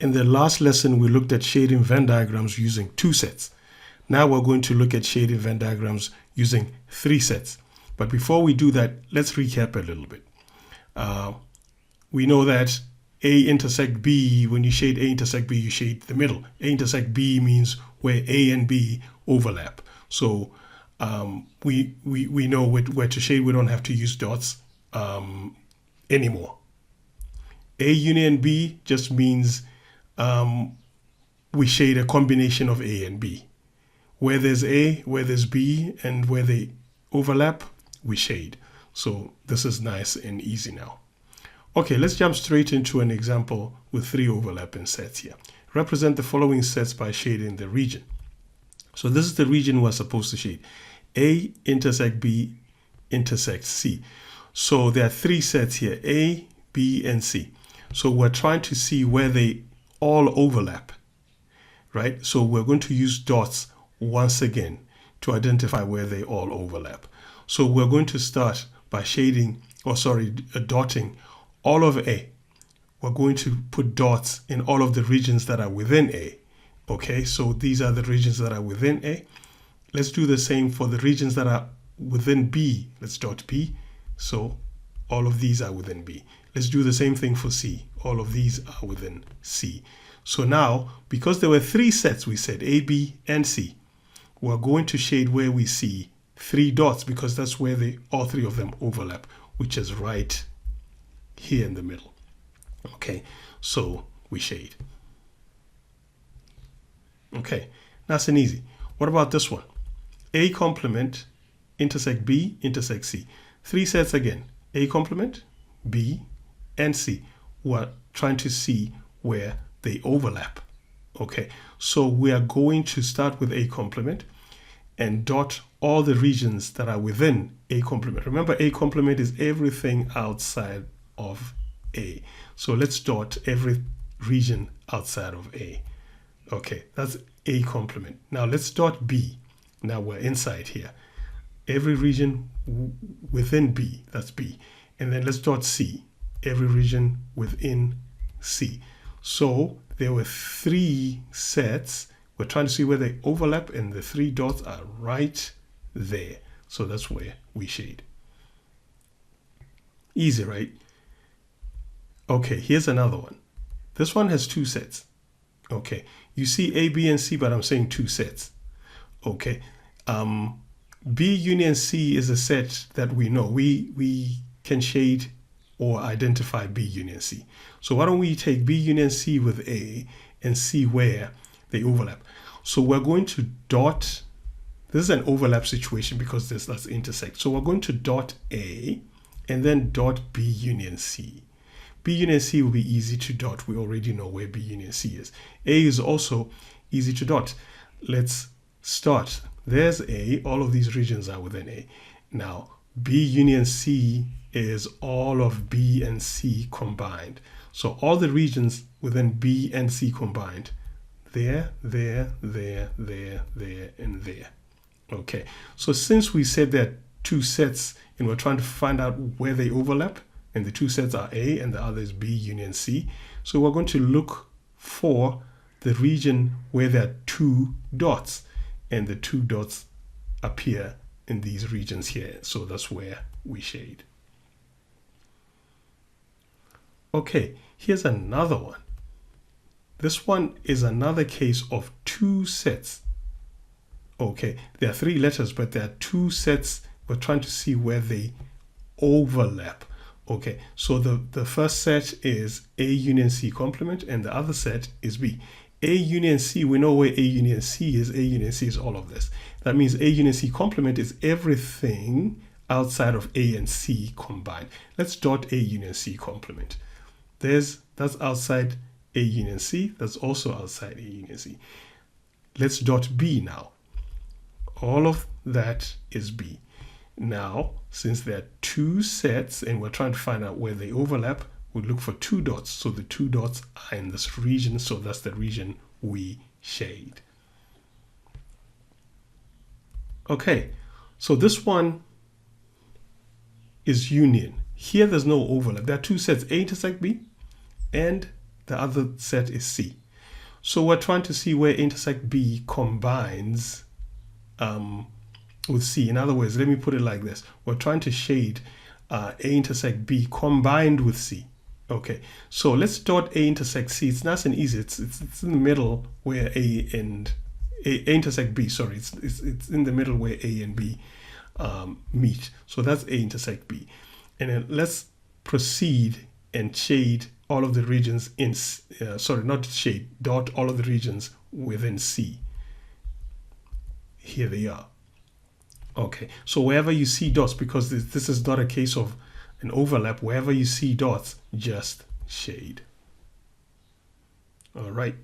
In the last lesson, we looked at shading Venn diagrams using 2 sets. Now we're going to look at shading Venn diagrams using 3 sets. But before we do that, let's recap a little bit. We know that A intersect B, when you shade A intersect B, you shade the middle. A intersect B means where A and B overlap. So we know where to shade. We don't have to use dots anymore. A union B just means we shade a combination of A and B. Where there's A, where there's B, and where they overlap, we shade. So this is nice and easy now. Okay, let's jump straight into an example with 3 overlapping sets here. Represent the following sets by shading the region. So this is the region we're supposed to shade. A intersect B intersect C. So there are 3 sets here, A, B, and C. So we're trying to see where they all overlap, right? So we're going to use dots once again to identify where they all overlap. So we're going to start by shading, dotting all of A. We're going to put dots in all of the regions that are within A. Okay, so these are the regions that are within A. Let's do the same for the regions that are within B. Let's dot B. So all of these are within B. Let's do the same thing for C. All of these are within C. So now, because there were 3 sets, we said A, B, and C, we're going to shade where we see 3 dots because that's where all 3 of them overlap, which is right here in the middle. Okay, so we shade. Okay, nice and easy. What about this one? A complement intersect B intersect C. 3 sets again. A complement, B, and C. We're trying to see where they overlap. Okay, so we are going to start with A complement and dot all the regions that are within A complement. Remember, A complement is everything outside of A. So let's dot every region outside of A. Okay, that's A complement. Now let's dot B. Now we're inside here. Every region within B, that's B. And then let's dot C. Every region within C. So there were 3 sets. We're trying to see where they overlap, and the 3 dots are right there. So that's where we shade. Easy, right? Okay, here's another one. This one has 2 sets. Okay, you see A, B, and C, but I'm saying 2 sets. Okay, B union C is a set that we know. We can shade or identify B union C. So why don't we take B union C with A and see where they overlap. So we're going to dot, this is an overlap situation because that's intersect. So we're going to dot A and then dot B union C. B union C will be easy to dot. We already know where B union C is. A is also easy to dot. Let's start. There's A. All of these regions are within A. Now, B union C is all of B and C combined. So all the regions within B and C combined. There, there, there, there, there, and there. Okay. So since we said there are 2 sets and we're trying to find out where they overlap, and the 2 sets are A and the other is B union C. So we're going to look for the region where there are 2 dots, and the 2 dots appear in these regions here. So that's where we shade. Okay, here's another one. This one is another case of 2 sets. Okay, there are 3 letters, but there are 2 sets. We're trying to see where they overlap. Okay, so the first set is A union C complement, and the other set is B. A union C, we know where A union C is. A union C is all of this. That means A union C complement is everything outside of A and C combined. Let's dot A union C complement. That's outside A union C. That's also outside A union C. Let's dot B now. All of that is B. Now, since there are 2 sets and we're trying to find out where they overlap, we look for 2 dots. So the 2 dots are in this region. So that's the region we shade. Okay, so this one is union. Here there's no overlap. There are 2 sets, A intersect B and the other set is C. So we're trying to see where A intersect B combines with C. In other words, let me put it like this. We're trying to shade A intersect B combined with C. Okay, so let's dot A intersect C. It's nice and easy. It's in the middle where A intersect B. Sorry, it's in the middle where A and B meet. So that's A intersect B. And then let's proceed and shade all of the regions in, sorry, not shade, dot all of the regions within C. Here they are. Okay, so wherever you see dots, because this is not a case of an overlap, wherever you see dots, just shade. All right.